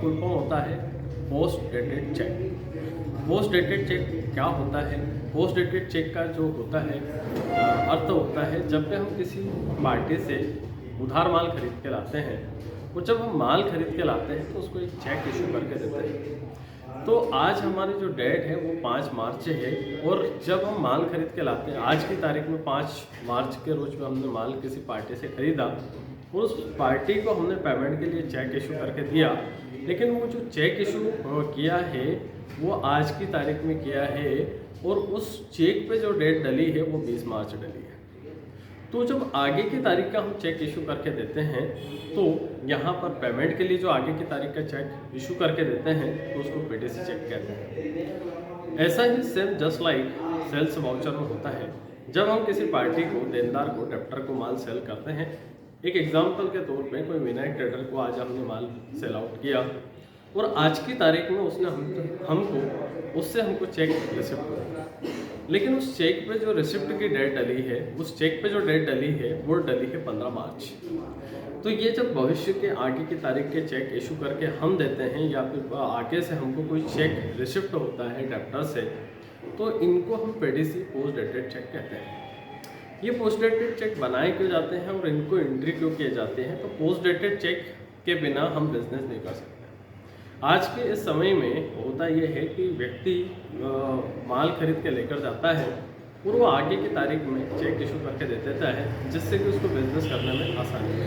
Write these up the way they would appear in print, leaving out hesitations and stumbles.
Full form होता है post dated check. Post dated check क्या होता है? पोस्ट डेटेड चेक का जो होता है अर्थ होता है जब पे हम किसी पार्टी से उधार माल खरीद के लाते हैं और जब हम माल खरीद के लाते हैं तो उसको एक चेक इशू करके देते हैं। तो आज हमारी जो डेट है वो 5 मार्च है और जब हम माल खरीद के लाते हैं आज की तारीख में 5 मार्च के रोज में हमने माल किसी पार्टी से खरीदा, उस पार्टी को हमने पेमेंट के लिए चेक इशू करके दिया, लेकिन वो जो चेक इशू किया है वो आज की तारीख में किया है और उस चेक पे जो डेट डली है वो 20 मार्च डली है। तो जब आगे की तारीख का हम चेक इशू करके देते हैं तो यहाँ पर पेमेंट के लिए जो आगे की तारीख का चेक इशू करके देते हैं तो उसको पीडीसी चेक कहते हैं। ऐसा ही same just like sales voucher में होता है। जब हम किसी पार्टी को, देनदार को, डेप्टर को माल सेल करते हैं, एक एग्जाम्पल के तौर पे कोई विनायक ट्रेडर को आज हमने माल सेल आउट किया और आज की तारीख में उसने हमको चेक रिसिप्ट हुआ, लेकिन उस चेक पे जो रिसिप्ट की डेट डली है, उस चेक पे जो डेट डली है वो डली है 15 मार्च। तो ये जब भविष्य के आगे की तारीख के चेक इशू करके हम देते हैं या फिर आगे से हमको कोई चेक रिसिप्ट होता है डेप्टर से, तो इनको हम पीडीसी पोस्ट डेटेड चेक कहते हैं। ये पोस्ट डेटेड चेक बनाए क्यों जाते हैं और इनको एंट्री क्यों किए जाते हैं? तो पोस्ट डेटेड चेक के बिना हम बिजनेस नहीं कर सकते। आज के इस समय में होता यह है कि व्यक्ति माल खरीद के लेकर जाता है और वो आगे की तारीख में चेक इशू करके दे देता है, जिससे कि उसको बिजनेस करने में आसानी हो।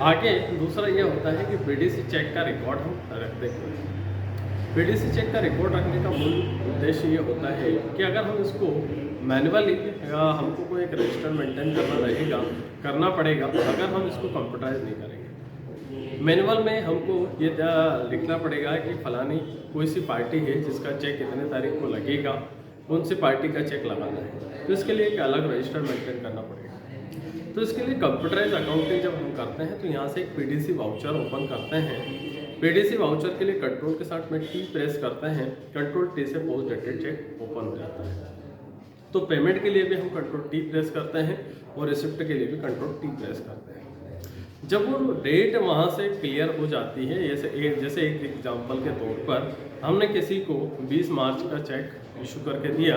आगे दूसरा ये होता है कि पीडीसी चेक का रिकॉर्ड हम रखते हैं। पीडीसी चेक का रिकॉर्ड रखने का मूल उद्देश्य ये होता है कि अगर हम इसको मैनुअली हमको कोई एक रजिस्टर मेंटेन करना पड़ेगा अगर हम इसको कंप्यूटराइज नहीं करेंगे। मैनुअल में हमको ये लिखना पड़ेगा कि फलानी कोई सी पार्टी है जिसका चेक इतने तारीख को लगेगा, कौन सी पार्टी का चेक लगाना है, तो इसके लिए एक अलग रजिस्टर मेंटेन करना पड़ेगा। तो इसके लिए कंप्यूटराइज अकाउंटिंग जब हम करते हैं तो यहाँ से एक पीडीसी वाउचर ओपन करते हैं। पीडीसी वाउचर के लिए कंट्रोल के साथ में टी प्रेस करते हैं, कंट्रोल टी से पोस्ट डेटेड चेक ओपन हो जाता है। तो पेमेंट के लिए भी हम कंट्रोल टी प्रेस करते हैं और रिसिप्ट के लिए भी कंट्रोल टी प्रेस करते हैं। जब वो डेट वहाँ से क्लियर हो जाती है, जैसे एक एग्जांपल के तौर पर हमने किसी को 20 मार्च का चेक इशू करके दिया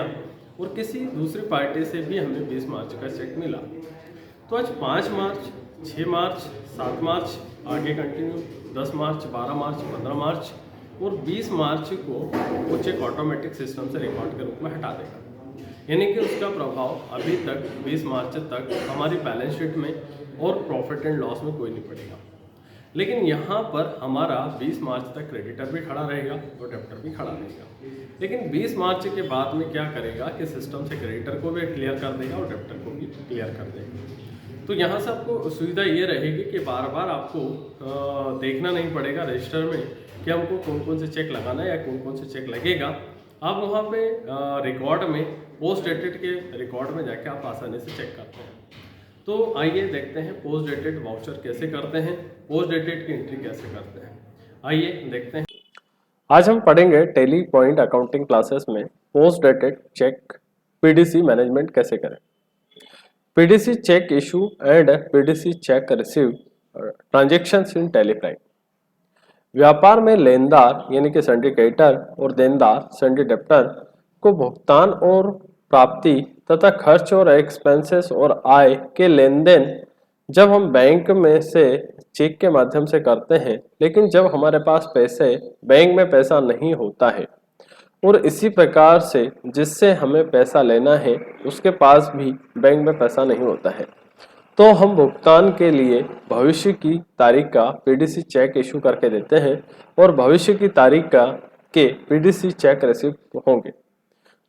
और किसी दूसरी पार्टी से भी हमें 20 मार्च का चेक मिला, तो आज 5 मार्च, 6 मार्च, 7 मार्च, आगे कंटिन्यू 10 मार्च, 12 मार्च, 15 मार्च और 20 मार्च को वो चेक ऑटोमेटिक सिस्टम से रिकॉर्ड के रूप में हटा देगा। यानी कि उसका प्रभाव अभी तक 20 मार्च तक हमारी बैलेंस शीट में और प्रॉफिट एंड लॉस में कोई नहीं पड़ेगा। लेकिन यहाँ पर हमारा 20 मार्च तक क्रेडिटर भी खड़ा रहेगा और डेब्टर भी खड़ा रहेगा। लेकिन 20 मार्च के बाद में क्या करेगा कि सिस्टम से क्रेडिटर को भी क्लियर कर देगा और डेब्टर को भी क्लियर कर देगा। तो यहाँ से आपको सुविधा ये रहेगी कि बार बार आपको देखना नहीं पड़ेगा रजिस्टर में कि हमको कौन कौन से चेक लगाना है या कौन कौन से चेक लगेगा। आप वहाँ पे रिकॉर्ड में, पोस्ट डेटेड के रिकॉर्ड में जाके आप आसानी से चेक करते हैं। तो आइए देखते हैं पोस्ट डेटेड वाउचर कैसे करते हैं, पोस्ट डेटेड की एंट्री कैसे करते हैं। आइए देखते हैं। आज हम पढ़ेंगे टैली पॉइंट अकाउंटिंग क्लासेस में post dated cheque PDC management कैसे करें। PDC cheque issue and PDC cheque receive transactions in Tally Prime. व्यापार में लेनदार यानी कि सन्डी क्रेडिटर और देनदार सन्डी डेब्टर को भुगतान और प्राप्ति तथा खर्च और एक्सपेंसेस और आय के लेन देन जब हम बैंक में से चेक के माध्यम से करते हैं, लेकिन जब हमारे पास बैंक में पैसा नहीं होता है और इसी प्रकार से जिससे हमें पैसा लेना है उसके पास भी बैंक में पैसा नहीं होता है, तो हम भुगतान के लिए भविष्य की तारीख का पीडीसी चेक इशू करके देते हैं और भविष्य की तारीख के पीडीसी चेक रिसीव होंगे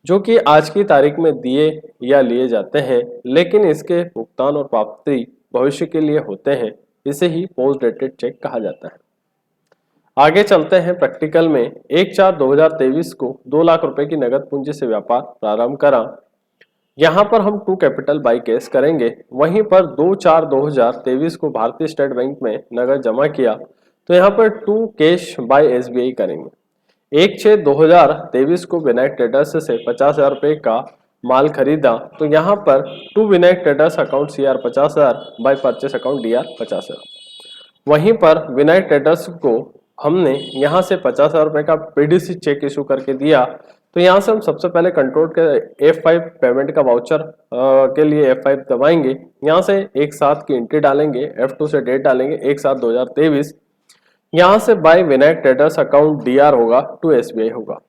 जो कि आज की तारीख में दिए या लिए जाते हैं, लेकिन इसके भुगतान और प्राप्ति भविष्य के लिए होते हैं। इसे ही पोस्ट डेटेड चेक कहा जाता है। आगे चलते हैं प्रैक्टिकल में। 1/4/2023 को 2 लाख रुपए की नगद पूंजी से व्यापार प्रारंभ करा। यहाँ पर हम 2 कैपिटल बाई कैश करेंगे। वहीं पर 2/4/2023 को भारतीय स्टेट बैंक में नगद जमा किया, तो यहाँ पर 2 कैश बाय एसबीआई करेंगे। 1/6/2023 को विनायक ट्रेडर्स से 50,000 रुपये का माल खरीदा, तो यहाँ पर 2 Vinayak traders account CR 50,000 by purchase account DR 50,000। वहीं पर विनायक ट्रेडर्स को हमने यहाँ से 50,000 रुपये का पीडीसी चेक इशू करके दिया, तो यहाँ से हम सबसे पहले कंट्रोल के F5 पेमेंट का वाउचर के लिए F5 दबाएंगे। यहाँ से एक साथ की एंट्री डालेंगे, F2 से डेट डालेंगे 1/7/2023। यहाँ से by Vinayak traders account DR होगा टू SBI होगा।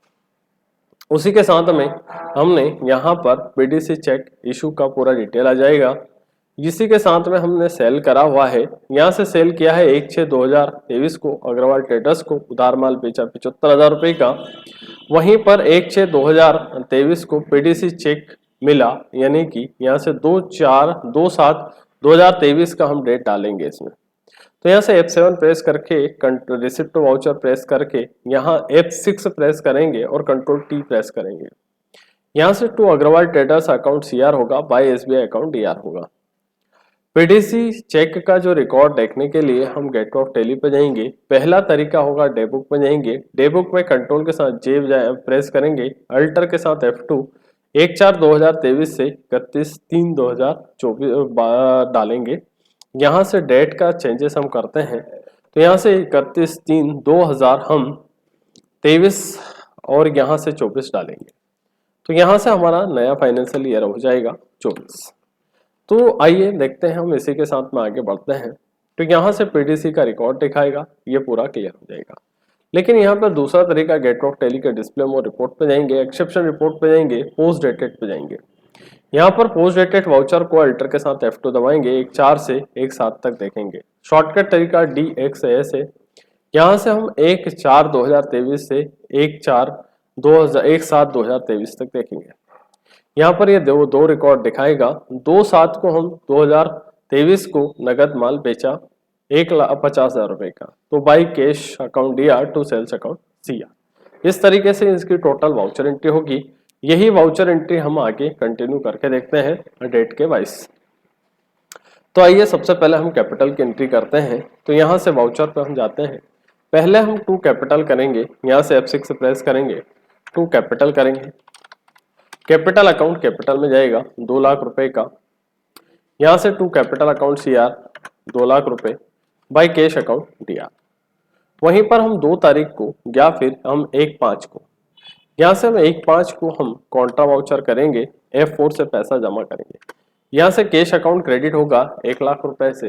उसी के साथ में हमने यहाँ पर पीडीसी चेक इशू का पूरा डिटेल आ जाएगा। इसी के साथ में हमने सेल करा हुआ है, यहाँ से सेल किया है 1/6/2023 को अग्रवाल ट्रेडर्स को, उधार माल बेचा 75,000 रुपये का। वहीं पर 1/6/2023 को पीडीसी चेक मिला, यानी कि यहाँ से 2/4/2/7/2023 का हम डेट डालेंगे इसमें। तो यहाँ से F7 प्रेस करके रिसिप्ट वाउचर प्रेस करके यहाँ F6 प्रेस करेंगे और कंट्रोल T प्रेस करेंगे। यहाँ से to Agarwal traders account CR होगा, बाय SBI अकाउंट DR होगा। पीडीसी चेक का जो रिकॉर्ड देखने के लिए हम गेट ऑफ टैली पे जाएंगे। पहला तरीका होगा डेबुक पे जाएंगे, डेबुक में कंट्रोल के साथ J प्रेस करेंगे, अल्टर के साथ F2 1/4/2023 से 31/3/2024 डालेंगे। यहाँ से डेट का चेंजेस हम करते हैं, तो यहाँ से 31/3/2000 हम 23 और यहाँ से 24 डालेंगे, तो यहाँ से हमारा नया फाइनेंशियल ईयर हो जाएगा 24। तो आइए देखते हैं हम इसी के साथ में आगे बढ़ते हैं। तो यहाँ से पीडीसी का रिकॉर्ड दिखाएगा, ये पूरा क्लियर हो जाएगा। लेकिन यहाँ पर दूसरा तरीका गेट ऑफ टैली के डिस्प्ले मोड रिपोर्ट पे जाएंगे, एक्सेप्शन रिपोर्ट पे जाएंगे, पोस्ट डेटेड पे जाएंगे। यहाँ पर पोस्ट डेटेड वाउचर को अल्टर के साथ F2 दबाएंगे, 1/4 से 1/7 तक देखेंगे। शॉर्टकट तरीका DXS है। यहाँ से हम 1/4/2023 से 1/7/2023 तक देखेंगे। यहाँ पर ये दो रिकॉर्ड दिखाएगा। 2/7 को हम 2023 को नगद माल बेचा 1,50,000 रुपये का, तो by cash account DR to sales account CR। इस तरीके से इसकी टोटल वाउचर एंट्री होगी। यही वाउचर एंट्री हम आगे कंटिन्यू करके देखते हैं डेट के वाइज। तो आइए सबसे पहले हम कैपिटल की एंट्री करते हैं। तो यहाँ से वाउचर पे हम जाते हैं, पहले हम टू कैपिटल करेंगे, यहाँ से F6 प्रेस करेंगे, टू कैपिटल करेंगे। कैपिटल अकाउंट कैपिटल में जाएगा 2 लाख रुपए का। यहाँ से to capital account CR 2 lakh रुपए, बाई कैश अकाउंट DR। वहीं पर हम 2 तारीख को या फिर हम 1/5 को, यहाँ से हम 1/5 को हम कॉन्ट्रा वाउचर करेंगे, F4 से पैसा जमा करेंगे। यहाँ से कैश अकाउंट क्रेडिट होगा 1 लाख रुपए से,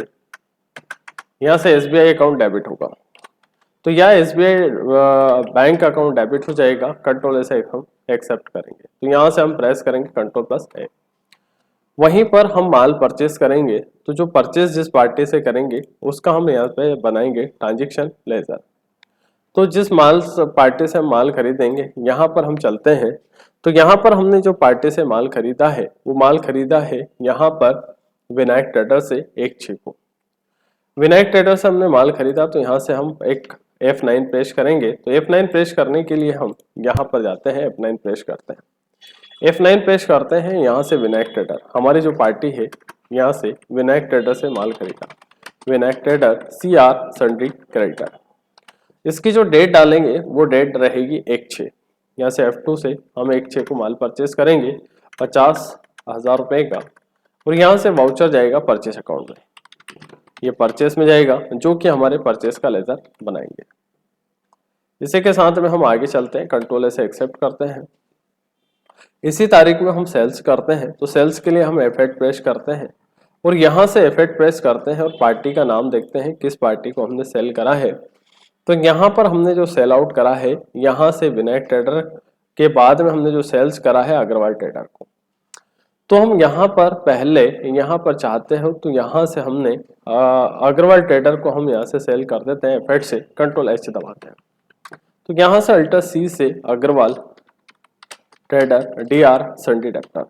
यहाँ से SBI अकाउंट डेबिट होगा, तो यह SBI बैंक अकाउंट डेबिट हो जाएगा। कंट्रोल से हम एक्सेप्ट करेंगे, तो यहाँ से हम प्रेस करेंगे कंट्रोल+A। वहीं पर हम माल परचेस करेंगे, तो जो परचेस जिस पार्टी से करेंगे उसका हम यहाँ पे बनाएंगे ट्रांजेक्शन लेजर। तो जिस माल पार्टी से हम माल खरीदेंगे, यहाँ पर हम चलते हैं। तो यहाँ पर हमने जो पार्टी से माल खरीदा है, वो माल खरीदा है यहाँ पर विनायक ट्रेडर से 1/6 को। विनायक ट्रेडर से हमने माल खरीदा, तो यहाँ से हम एक F9 प्रेस करेंगे। तो F9 प्रेस करने के लिए हम यहाँ पर जाते हैं, F9 प्रेस करते हैं। F9 प्रेस करते हैं, यहाँ से विनायक ट्रेडर हमारी जो पार्टी है, यहाँ से विनायक ट्रेडर से माल खरीदा, Vinayak trader CR sundry creditor. इसकी जो डेट डालेंगे वो डेट रहेगी 1/6। यहाँ से F2 से हम 1/6 को माल परचेस करेंगे 50,000 रुपये का, और यहाँ से वाउचर जाएगा परचेस अकाउंट में। ये परचेस में जाएगा, जो कि हमारे परचेस का लेजर बनाएंगे। इसी के साथ में हम आगे चलते हैं, कंट्रोल से एक्सेप्ट करते हैं। इसी तारीख में हम सेल्स करते हैं, तो सेल्स के लिए हम F8 प्रेस करते हैं और यहाँ से F8 प्रेस करते हैं और पार्टी का नाम देखते हैं किस पार्टी को हमने सेल करा है। तो यहाँ पर हमने जो सेल आउट करा है, यहाँ से विनायक ट्रेडर के बाद में हमने जो सेल्स करा है अग्रवाल ट्रेडर को। तो हम यहाँ पर पहले यहाँ पर चाहते हो, तो यहाँ से हमने अग्रवाल ट्रेडर को हम यहाँ से सेल कर देते हैं F8 से, कंट्रोल H दबाते हैं। तो यहाँ से अल्टर C से Agarwal trader DR sundry debtor.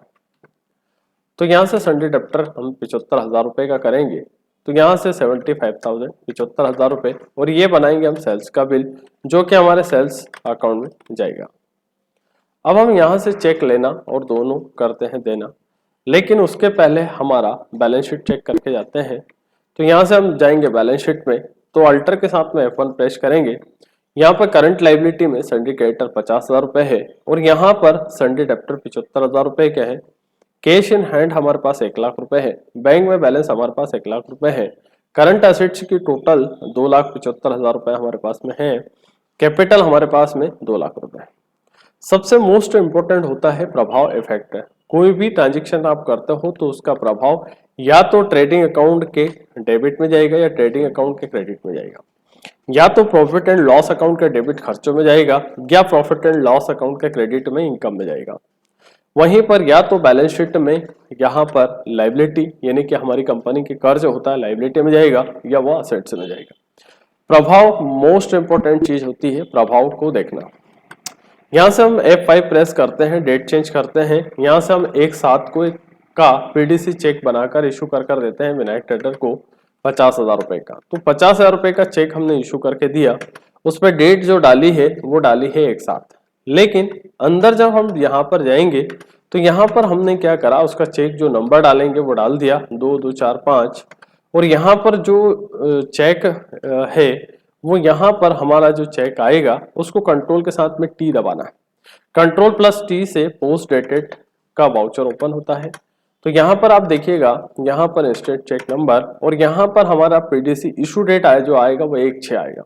तो यहाँ से सन्ड्री डेप्टर हम 75,000 रुपये का करेंगे, तो यहाँ से 75,000 75,000 रुपये, और ये बनाएंगे हम सेल्स का बिल, जो कि हमारे सेल्स अकाउंट में जाएगा। अब हम यहाँ से चेक लेना और दोनों करते हैं देना, लेकिन उसके पहले हमारा बैलेंस शीट चेक करके जाते हैं। तो यहाँ से हम जाएंगे बैलेंस शीट में, तो अल्टर के साथ में F1 प्रेस करेंगे। यहाँ पर करंट लाइबिलिटी में सन्ड्री क्रेडिटर 50,000 रुपये है, और यहाँ पर सन्ड्री डेप्टर 75,000 रुपये का है। कैश इन हैंड हमारे पास 1 लाख रुपए है, बैंक में बैलेंस हमारे पास 1 लाख रुपए है। करंट एसेट्स की टोटल 2,75,000 रुपए हमारे पास में है, कैपिटल हमारे पास में 2 लाख रुपए। सबसे मोस्ट इंपॉर्टेंट होता है प्रभाव, इफेक्ट। कोई भी ट्रांजेक्शन आप करते हो तो उसका प्रभाव या तो ट्रेडिंग अकाउंट के डेबिट में जाएगा या ट्रेडिंग अकाउंट के क्रेडिट में जाएगा, या तो प्रॉफिट एंड लॉस अकाउंट के डेबिट खर्चों में जाएगा या प्रॉफिट एंड लॉस अकाउंट के क्रेडिट में इनकम में जाएगा। वहीं पर या तो बैलेंस शीट में यहाँ पर लाइबिलिटी यानी कि हमारी कंपनी के कर्ज होता है लाइबिलिटी में जाएगा या वो असेट्स में जाएगा। प्रभाव मोस्ट इंपोर्टेंट चीज होती है, प्रभाव को देखना। यहाँ से हम F5 प्रेस करते हैं, डेट चेंज करते हैं, यहाँ से हम 1/7 को का पीडीसी चेक बनाकर इशू कर देते हैं विनायक ट्रेडर को 50,000 रुपए का। तो 50,000 रुपए का चेक हमने इशू करके दिया, उस पर डेट जो डाली है वो डाली है 1/7। लेकिन अंदर जब हम यहाँ पर जाएंगे तो यहाँ पर हमने क्या करा, उसका चेक जो नंबर डालेंगे वो डाल दिया 2245, और यहाँ पर जो चेक है वो यहाँ पर हमारा जो चेक आएगा उसको कंट्रोल के साथ में टी दबाना है। कंट्रोल प्लस टी से पोस्ट डेटेड का वाउचर ओपन होता है। तो यहाँ पर आप देखिएगा, यहाँ पर इंस्टेंट चेक नंबर और यहाँ पर हमारा पीडीसी इशू डेट आया जो आएगा वो 1/6 आएगा।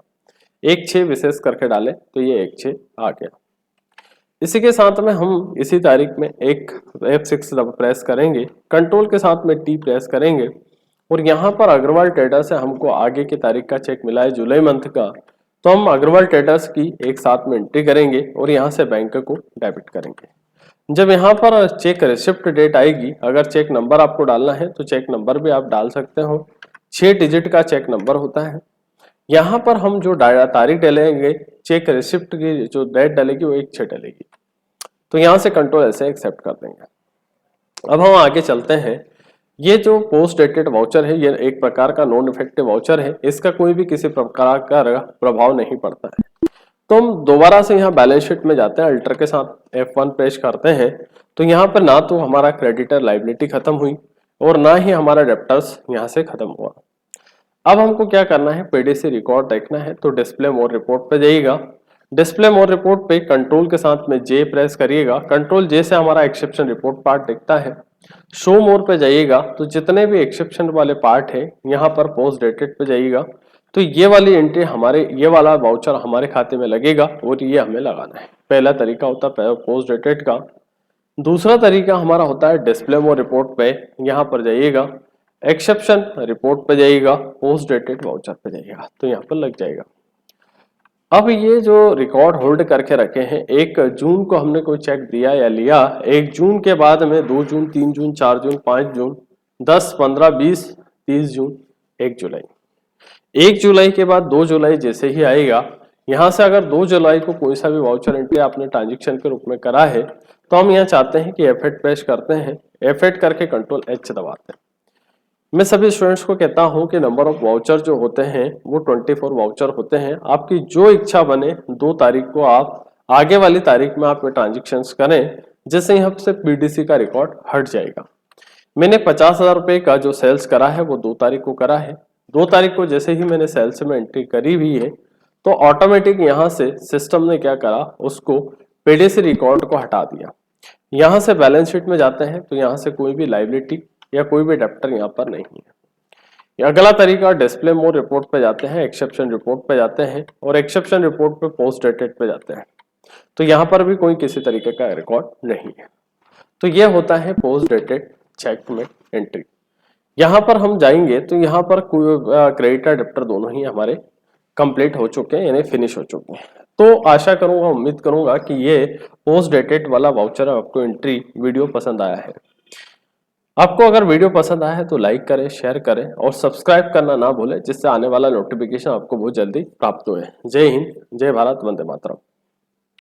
1/6 विशेष करके डाले तो ये 1/6 आ गया। इसी के साथ में हम इसी तारीख में एक F6 प्रेस करेंगे, कंट्रोल के साथ में टी प्रेस करेंगे और यहाँ पर अग्रवाल ट्रेडर से हमको आगे की तारीख का चेक मिला है जुलाई मंथ का, तो हम अग्रवाल ट्रेडर्स की एक साथ में एंट्री करेंगे और यहाँ से बैंक को डेबिट करेंगे। जब यहाँ पर चेक रिसिप्ट डेट आएगी, अगर चेक नंबर आपको डालना है तो चेक नंबर भी आप डाल सकते हो, 6 डिजिट का चेक नंबर होता है। यहाँ पर हम जो तारीख डालेंगे, चेक रिसिप्ट की जो डेट डालेगी वो 1/6 डालेगी। तो यहाँ से कंट्रोल ऐसे एक्सेप्ट कर देंगे। अब हम आगे चलते हैं। ये जो पोस्ट डेटेड वाउचर है ये एक प्रकार का नॉन इफेक्टिव वाउचर है, इसका कोई भी किसी प्रकार का प्रभाव नहीं पड़ता है। तो हम दोबारा से यहाँ बैलेंस शीट में जाते हैं, अल्टर के साथ F1 पेश करते हैं। तो यहाँ पर ना तो हमारा क्रेडिटर लाइबिलिटी खत्म हुई और ना ही हमारा डेप्टर्स यहाँ से खत्म हुआ। अब हमको क्या करना है, पीडीसी रिकॉर्ड देखना है। तो डिस्प्ले मोर रिपोर्ट पे जाइएगा, डिस्प्ले मोर रिपोर्ट पे कंट्रोल के साथ में जे प्रेस करिएगा, कंट्रोल जे से हमारा एक्सेप्शन रिपोर्ट पार्ट दिखता है। शो मोर पे जाइएगा तो जितने भी एक्सेप्शन वाले पार्ट है यहाँ पर पोस्ट डेटेड पे जाइएगा, तो ये वाली एंट्री हमारे, ये वाला वाउचर हमारे खाते में लगेगा और ये हमें लगाना है। पहला तरीका होता है पोस्ट डेटेड का। दूसरा तरीका हमारा होता है डिस्प्ले मोर रिपोर्ट पे, यहाँ पर जाइएगा, एक्सेप्शन रिपोर्ट पे जाइएगा, पोस्ट डेटेड वाउचर पे जाइएगा, तो यहाँ पर लग जाएगा। अब ये जो रिकॉर्ड होल्ड करके रखे हैं, 1 जून को हमने कोई चेक दिया या लिया, 1 जून के बाद में 2 जून, 3 जून, 4 जून, 5 जून, 10, 15, 20, 30 जून, 1 जुलाई। 1 जुलाई के बाद 2 जुलाई जैसे ही आएगा, यहाँ से अगर 2 जुलाई को कोई सा भी वाउचर एंट्री आपने ट्रांजेक्शन के रूप में करा है तो हम यहाँ चाहते हैं कि F8 पेश करते हैं, F8 करके कंट्रोल H दबाते हैं। मैं सभी स्टूडेंट्स को कहता हूं कि नंबर ऑफ वाउचर जो होते हैं वो 24 वाउचर होते हैं। आपकी जो इच्छा बने 2 तारीख को आप आगे वाली तारीख में आप ट्रांजेक्शन्स करें, जिससे यहाँ से पीडीसी का रिकॉर्ड हट जाएगा। मैंने 50,000 रुपए का जो सेल्स करा है वो 2 तारीख को करा है। 2 तारीख को जैसे ही मैंने सेल्स में एंट्री करी हुई है तो ऑटोमेटिक यहाँ से सिस्टम ने क्या करा, उसको पीडीसी रिकॉर्ड को हटा दिया। यहाँ से बैलेंस शीट में जाते हैं तो यहाँ से कोई भी लाइबिलिटी या कोई भी डेप्टर यहाँ पर नहीं है। अगला तरीका डिस्प्ले मोर रिपोर्ट पे जाते हैं, एक्सेप्शन रिपोर्ट पे जाते हैं और एक्सेप्शन रिपोर्ट पे पोस्ट डेटेड पे जाते हैं। तो यहाँ पर भी कोई किसी तरीके का रिकॉर्ड नहीं है। तो ये होता है पोस्ट डेटेड चेक में एंट्री। यहाँ पर हम जाएंगे तो यहाँ पर क्रेडिटर डेप्टर दोनों ही हमारे कंप्लीट हो चुके हैं, यानी फिनिश हो चुके हैं। तो आशा करूंगा, उम्मीद करूंगा कि ये पोस्ट डेटेड वाला वाउचर आपको एंट्री वीडियो पसंद आया है। आपको अगर वीडियो पसंद आया है तो लाइक करें, शेयर करें और सब्सक्राइब करना ना भूलें, जिससे आने वाला नोटिफिकेशन आपको बहुत जल्दी प्राप्त हो। जय हिंद, जय भारत, वंदे मातरम।